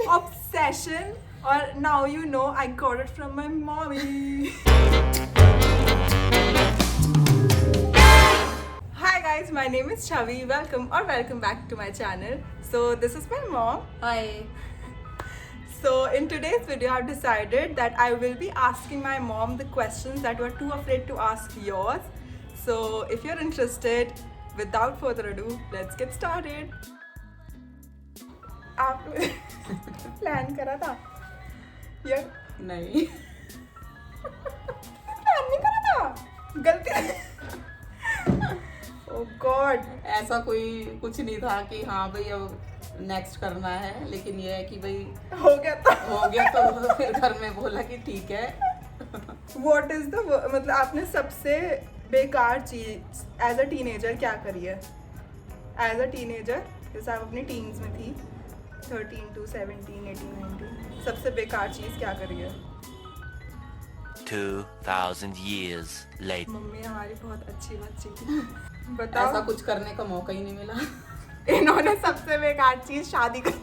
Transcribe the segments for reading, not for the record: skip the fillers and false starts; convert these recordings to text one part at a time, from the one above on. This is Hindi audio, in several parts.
obsession, or now you know I got it from my mommy. Hi guys, my name is Chavi. Welcome back to my channel. So this is my mom. Hi. So in today's video I've decided that I will be asking my mom the questions that were too afraid to ask yours. So if you're interested, without further ado, let's get started. आपने प्लान करा था या नहीं प्लान नहीं करा था? गलती ओह गॉड, ऐसा कोई कुछ नहीं था कि हाँ भाई अब नेक्स्ट करना है, लेकिन ये है कि भाई हो गया तो फिर घर में बोला कि ठीक है. व्हाट इज द मतलब आपने सबसे बेकार चीज एज अ टीनेजर क्या करी है? एज अ टीनेजर जैसे आप अपनी टीन्स में थी 13 to 17, 18, 19, सबसे बेकार चीज क्या करी है? 2000 years later. मम्मी हमारी बहुत अच्छी बच्ची थी. बताओ. ऐसा कुछ करने का मौका ही नहीं मिला. इन्होंने सबसे बेकार चीज शादी कर.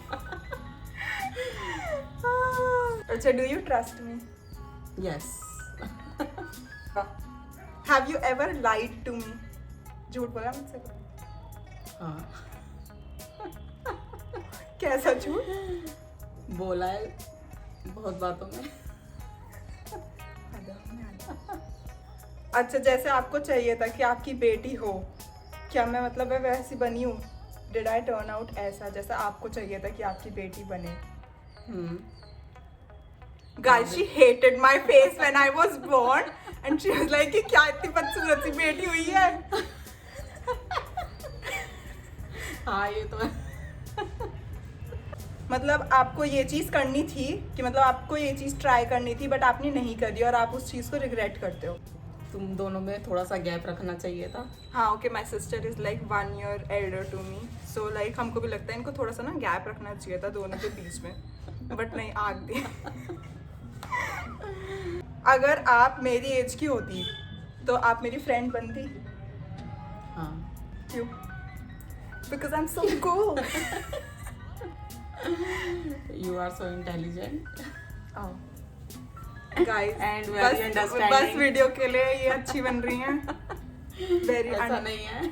अच्छा, do you trust me? Yes. Have you ever lied to me? झूठ बोला मुझसे? हाँ. कैसा झूठ? बोला है बहुत बातों में. अच्छा, जैसे आपको चाहिए था कि आपकी बेटी हो, क्या मैं मतलब मैं वैसी बनी हूँ? डिड आई टर्न आउट ऐसा जैसा आपको चाहिए था कि आपकी बेटी बने? Guys, she hated my face when I was born and she was like कि क्या इतनी बदसूरत सी बेटी हुई है. हाँ ये तो है. मतलब आपको ये चीज़ करनी थी कि मतलब आपको ये चीज़ ट्राई करनी थी बट आपने नहीं करी और आप उस चीज़ को रिग्रेट करते हो. तुम दोनों में थोड़ा सा गैप रखना चाहिए था. हाँ okay, my sister is like 1 year elder to me, so like हमको भी लगता है इनको थोड़ा सा ना गैप रखना चाहिए था दोनों के बीच में, बट नहीं, आग दी. अगर आप मेरी एज की होती तो आप मेरी फ्रेंड बनती? हाँ. क्यों? Because I am so cool. You are so intelligent. Guys And very understanding. बस वीडियो के लिए ये अच्छी बन रही हैं. वेरी ऐसा नहीं है.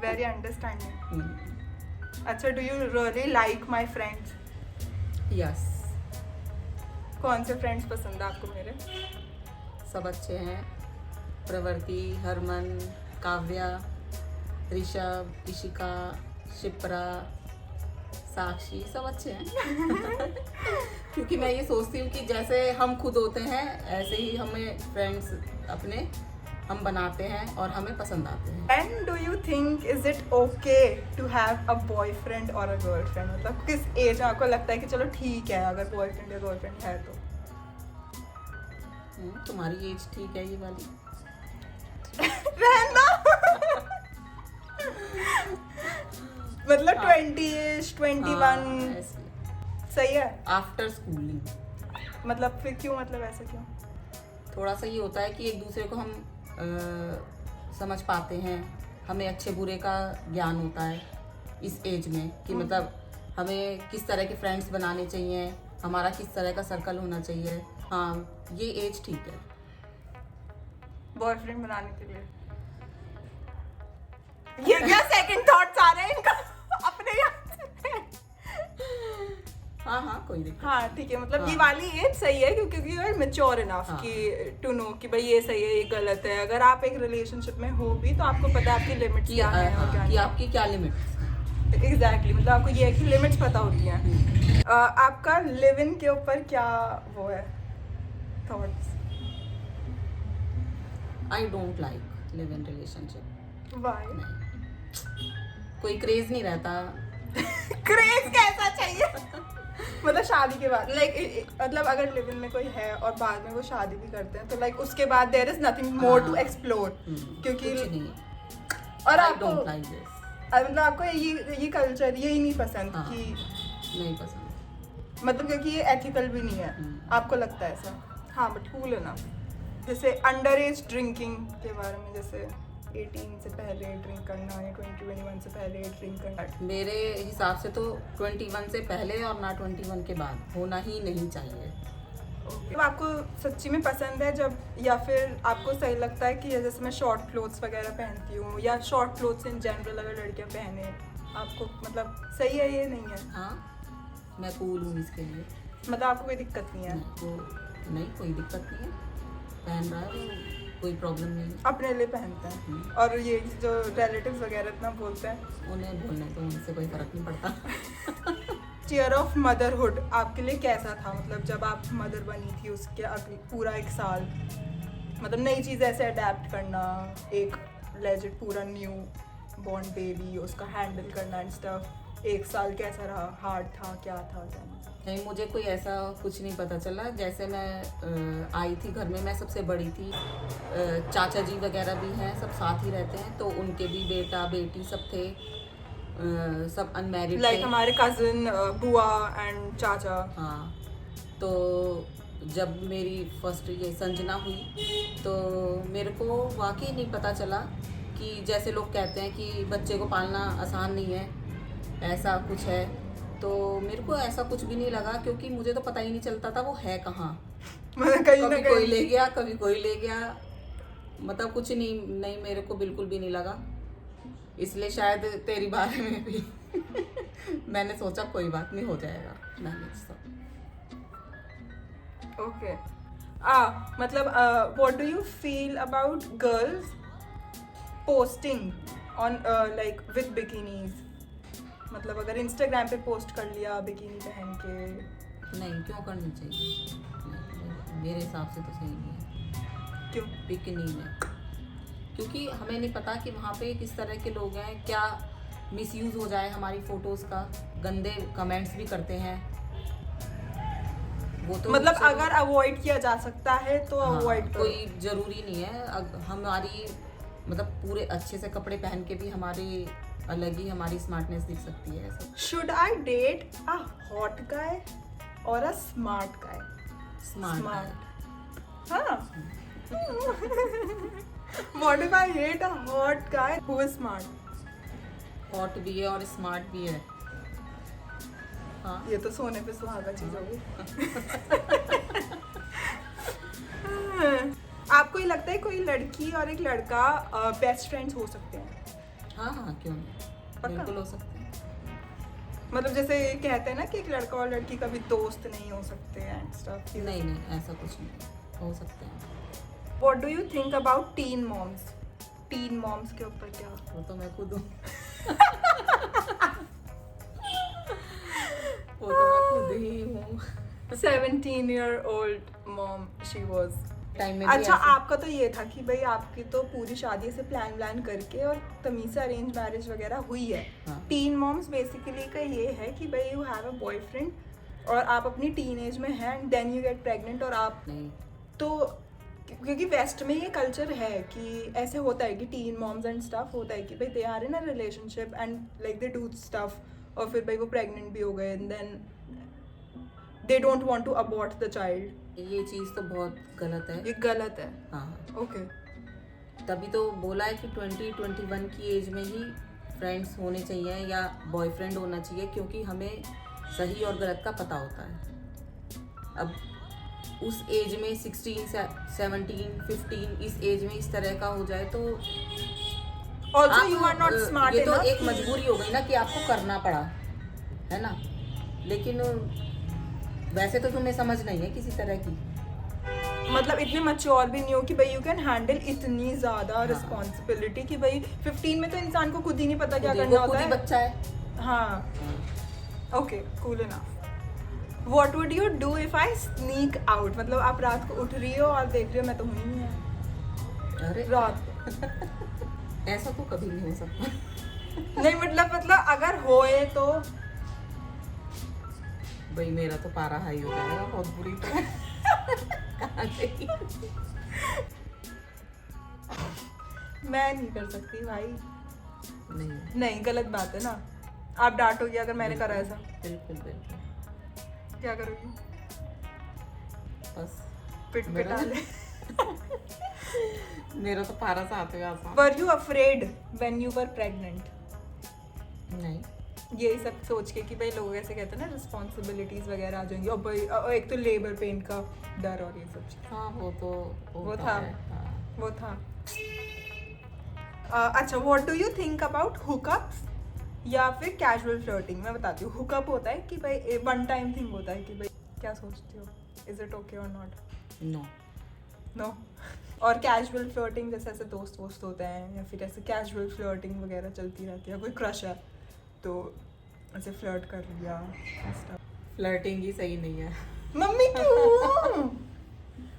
Very understanding. अच्छा, do you really like my friends? Yes. कौन से फ्रेंड्स पसंद है आपको मेरे? सब अच्छे हैं. प्रवृत्ति, हरमन, काव्या, ऋषभ, इशिका, शिप्रा, साक्षी, सब अच्छे हैं. क्योंकि मैं ये सोचती हूँ कि जैसे हम खुद होते हैं ऐसे ही हमें फ्रेंड्स अपने हम बनाते हैं और हमें पसंद आते हैं. And do you think is it okay to have a boyfriend और अ गर्लफ्रेंड? मतलब किस एज में आपको लगता है कि चलो ठीक है अगर बॉयफ्रेंड या गर्लफ्रेंड है तो? तुम्हारी एज ठीक है ये वाली. रहना. मतलब 20-ish, 21 ऐसे. सही है. आफ्टर स्कूलिंग मतलब फिर क्यों, मतलब ऐसा क्यों? थोड़ा सा ये होता है कि एक दूसरे को हम समझ पाते हैं. हमें अच्छे बुरे का ज्ञान होता है इस एज में कि मतलब हमें किस तरह के फ्रेंड्स बनाने चाहिए, हमारा किस तरह का सर्कल होना चाहिए. हाँ, ये एज ठीक है बॉयफ्रेंड बनाने के लिए. ये क्या सेकंड थॉट्स आ रहे हैं इनका अपने यहाँ से? हाँ हाँ कोई दिक्कत. हाँ ठीक है, मतलब हाँ. ये वाली एज सही है क्योंकि यू आर मैच्योर इनफ हाँ. कि टू नो कि भाई ये सही है ये गलत है. अगर आप एक रिलेशनशिप में हो भी तो आपको पता है आपकी लिमिट्स क्या है और क्या कि नहीं. आपकी क्या लिमिट. एग्जैक्टली, मतलब आपको ये है कि लिमिट्स पता होती हैं. आपका लिव इन के ऊपर क्या वो है thoughts? I don't like live in relationship. Why? कोई क्रेज नहीं रहता. क्रेज कैसा चाहिए? मतलब शादी के बाद लाइक मतलब अगर लिव इन में कोई है और बाद में वो शादी भी करते हैं तो लाइक उसके बाद there is nothing more to explore. क्योंकि कुछ नहीं. और आई आपको डोंट लाइक दिस. मतलब आपको ये कल्चर यही नहीं पसंद हाँ. कि नहीं पसंद. मतलब क्योंकि ये एथिकल भी नहीं है आपको लगता है ऐसा? हाँ बट कूल है ना. जैसे अंडर एज ड्रिंकिंग के बारे में, जैसे 18 से पहले ड्रिंक करना या 21 से पहले ड्रिंक करना? मेरे हिसाब से तो 21 से पहले और ना 21 के बाद होना ही नहीं चाहिए। तो आपको सच्ची में पसंद है जब, या फिर आपको सही लगता है कि जैसे मैं शॉर्ट क्लोथ्स वगैरह पहनती हूँ या शॉर्ट क्लोथ्स इन जनरल अगर लड़कियाँ पहने, आपको मतलब सही है ये नहीं है? हाँ, मैं कूल हूँ इसके लिए। मतलब आपको कोई दिक्कत नहीं है? नहीं, कोई दिक्कत नहीं है, पहन रहा है वो, कोई प्रॉब्लम नहीं है। अपने लिए पहनते हैं। और ये जो रिलेटिव्स वगैरह इतना बोलते हैं, उन्हें बोलने तो उनसे कोई फर्क नहीं पड़ता। चेयर ऑफ मदरहुड आपके लिए कैसा था? मतलब जब आप मदर बनी थी उसके अगले पूरा 1 साल, मतलब नई चीज़ ऐसे अडेप्ट करना, एक लेजिट पूरा न्यू बॉर्न बेबी, उसका हैंडल करना एंड स्टफ, 1 साल कैसा रहा? हार्ड था, क्या था? नहीं, मुझे कोई ऐसा कुछ नहीं पता चला। जैसे मैं आई थी घर में, मैं सबसे बड़ी थी, चाचा जी वगैरह भी हैं, सब साथ ही रहते हैं, तो उनके भी बेटा बेटी सब थे, सब अनमैरिड लाइक थे। हमारे कजिन, बुआ एंड चाचा। हाँ, तो जब मेरी फर्स्ट ये संजना हुई तो मेरे को वाकई नहीं पता चला कि जैसे लोग कहते हैं कि बच्चे को पालना आसान नहीं है, ऐसा कुछ है। तो मेरे को ऐसा कुछ भी नहीं लगा, क्योंकि मुझे तो पता ही नहीं चलता था वो है कहाँ। मतलब कहीं ना कभी कोई कहीं ले गया, कभी कोई ले गया, मतलब कुछ नहीं मेरे को बिल्कुल भी नहीं लगा। इसलिए शायद तेरी बारे में भी मैंने सोचा कोई बात नहीं, हो जाएगा मैनेज सब। ओके। मतलब what do you feel about girls posting on like with bikinis? मतलब अगर इंस्टाग्राम पे पोस्ट कर लिया बिकिनी पहन के, नहीं, क्यों करनी चाहिए? नहीं, मेरे हिसाब से तो सही नहीं है। क्यों? बिकिनी में, क्योंकि हमें नहीं पता कि वहाँ पे किस तरह के लोग हैं, क्या मिसयूज हो जाए हमारी फोटोज का, गंदे कमेंट्स भी करते हैं वो तो। मतलब अगर अवॉइड किया जा सकता है तो अवॉइड करो। कोई जरूरी नहीं है। हमारी मतलब पूरे अच्छे से कपड़े पहन के भी हमारी अलग ही हमारी स्मार्टनेस दिख सकती है ऐसा। Should I date a hot guy or a smart guy? Smart. हाँ। What if I hate a hot guy who is smart? Hot भी है और स्मार्ट भी है। हाँ, ये तो सोने पे सुहागा चीज होगी। आपको ये लगता है कोई लड़की और एक लड़का बेस्ट फ्रेंड्स हो सकते हैं? हाँ, क्यों नहीं, पक्का? बिल्कुल हो सकते हैं। मतलब जैसे कहते हैं ना कि एक लड़का और लड़की कभी दोस्त नहीं हो सकते एंड स्टफ। नहीं, ऐसा कुछ नहीं, हो सकते हैं। What do you think about teen moms? teen moms के ऊपर क्या? वो तो मैं खुद हूँ। वो तो मैं खुद ही हूँ। 17-year-old mom she was. Time में भी अच्छा, ऐसे- आपका तो ये था कि भाई आपकी तो पूरी शादी से प्लान करके और तमीज से अरेंज मैरिज वगैरह हुई है। हाँ। टीन मॉम्स बेसिकली का ये है कि भाई यू हैव अ बॉयफ्रेंड और आप अपनी टीन एज में हैं and then you get pregnant, और आप नहीं, तो क्योंकि वेस्ट में ये कल्चर है कि ऐसे होता है कि टीन मॉम्स एंड स्टफ होता है कि भाई they are in a relationship and like they do stuff, और फिर भाई वो प्रेग्नेंट भी हो गए and then they don't want to abort the child. ये चीज़ तो बहुत गलत है। ये गलत है। हाँ, ओके। तभी तो बोला है कि 20-21 की एज में ही फ्रेंड्स होने चाहिए या बॉयफ्रेंड होना चाहिए, क्योंकि हमें सही और गलत का पता होता है। अब उस एज में 16, 17, 15 इस एज में इस तरह का हो जाए तो ऑल्सो आप, यू आर नॉट स्मार्ट ये तो इनफ। एक मजबूरी हो गई ना कि आपको करना पड़ा, है ना। लेकिन वैसे तो तुम्हें समझ नहीं है किसी तरह की, मतलब इतने मैच्योर भी नहीं हो कि भाई यू कैन हैंडल इतनी ज्यादा रिस्पॉन्सिबिलिटी कि भाई 15 में तो इंसान को खुद ही नहीं पता क्या खुद ही- करना वो खुद होता ही है। बच्चा है। हाँ, okay, cool enough. What would you do if I sneak out? मतलब आप रात को उठ रही हो और देख रही हो मैं तो हूँ नहीं है अरे रात को। ऐसा तो कभी नहीं हो सकता। नहीं मतलब अगर होए तो भाई मेरा तो पारा हाई हो जाएगा बहुत बुरी तरह। कहाँ गई? मैं नहीं कर सकती भाई। नहीं, नहीं, गलत बात है ना। आप डांटोगी अगर मैंने करा ऐसा? बिल्कुल बिल्कुल। क्या करोगी? बस पिट मेरा- पिटा ले। मेरा तो पारा साथ है आसान। Were you afraid when you were pregnant? नहीं, ये सब सोच के कि भाई लोग ऐसे कहते हैं ना रिस्पॉन्सिबिलिटीज वगैरह आ जाएंगी, और भाई एक तो लेबर पेन का डर और ये सब चीज़। हाँ वो तो वो होता था। है, हाँ। वो था। अच्छा, what do you think about hookups या फिर कैजुअल फ्लर्टिंग? मैं बताती हूँ। हुकअप होता है कि भाई वन टाइम थिंग होता है कि भाई क्या सोचती हो, इज इट ओके और नॉट? No, no. और कैजुअल फ्लर्टिंग जैसे ऐसे दोस्त वोस्त होते हैं, या फिर ऐसे कैजुअल फ्लर्टिंग वगैरह चलती रहती है, कोई क्रश है तो ऐसे फ्लर्ट कर लिया। फ्लर्टिंग ही सही नहीं है। मम्मी क्यों?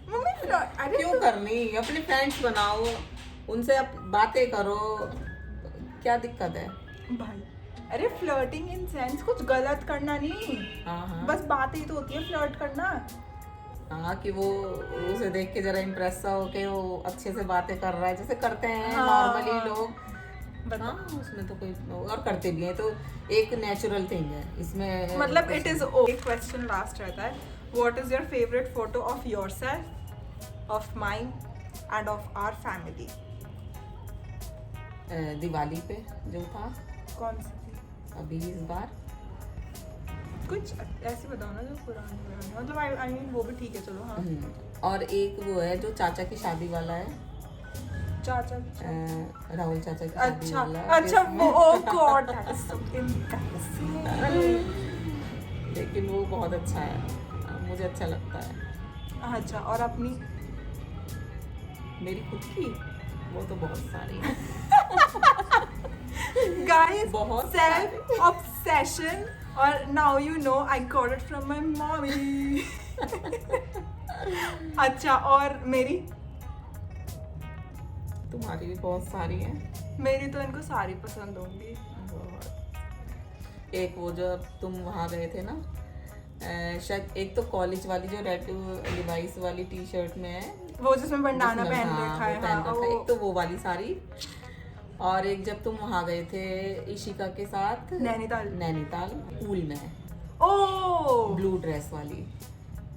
मम्मी फ्लर्ट, अरे क्यों करनी? अपने फ्रेंड्स बनाओ, उनसे आप बातें करो, क्या दिक्कत है? भाई, अरे फ्लर्टिंग इन सेंस कुछ गलत करना नहीं, हाँ हाँ, बस बात ही तो होती है फ्लर्ट करना। हाँ कि वो उसे देख के जरा इम्प्रेस हो के वो अच्छे से बातें कर रहा है, जैसे करते हैं हाँ, नॉर्मली लोग। बता। हाँ, उसमें तो कोई, और करते भी हैं, तो एक नेचुरल थिंग है इसमें। मतलब इट इज एक क्वेश्चन लास्ट रहता है, what is your favourite photo of yourself, of mine and of our family? Diwali पे जो था कौन सी थी? अभी इस बार, कुछ ऐसे बताओ ना जो पुरानी, मतलब आई मीन वो भी ठीक है, चलो। हाँ, और एक वो है जो चाचा की शादी वाला है, चाचा। राहुल चाचा की शादी अच्छा वाला, अच्छा, जिसमें- वो oh God that is so embarrassing. लेकिन वो बहुत अच्छा है, मुझे अच्छा लगता है। अच्छा, और अपनी? मेरी खुद की वो तो बहुत सारी है। गाइस, बहुत सेल्फ ऑब्सेशन, और now you know I got it from my mummy. अच्छा, और मेरी? तुम्हारी भी बहुत सारी है। मेरी तो इनको सारी पसंद होंगी। बहुत। एक वो जो तुम वहाँ गए थे ना, शायद एक तो कॉलेज वाली जो रेड डिवाइस वाली टी शर्ट में है, वो जिसमें बंडाना जिसमें- पहन हाँ, रखा वो है। पहन हाँ, रखा है। एक तो वो वाली साड़ी, और एक जब तुम वहाँ गए थे इशिका के साथ नैनीताल पूल में, ओ ब्लू ड्रेस वाली,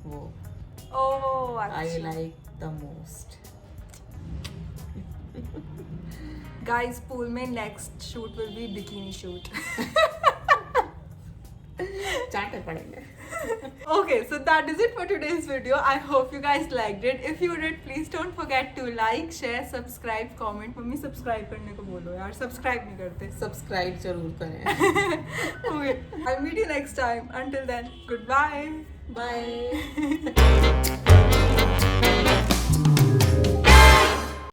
वो ओ आई अच्छा। Like the most. Guys, pool में next shoot will be bikini shoot. चाटे पड़ेंगे। Okay, so that is it for today's video. I hope you guys liked it. If you did, please don't forget to like, share, subscribe, comment. Mummy subscribe करने को बोलो यार, सब्सक्राइब नहीं करते। सब्सक्राइब जरूर करें। Okay, I'll meet you next time. Until then, goodbye. Bye.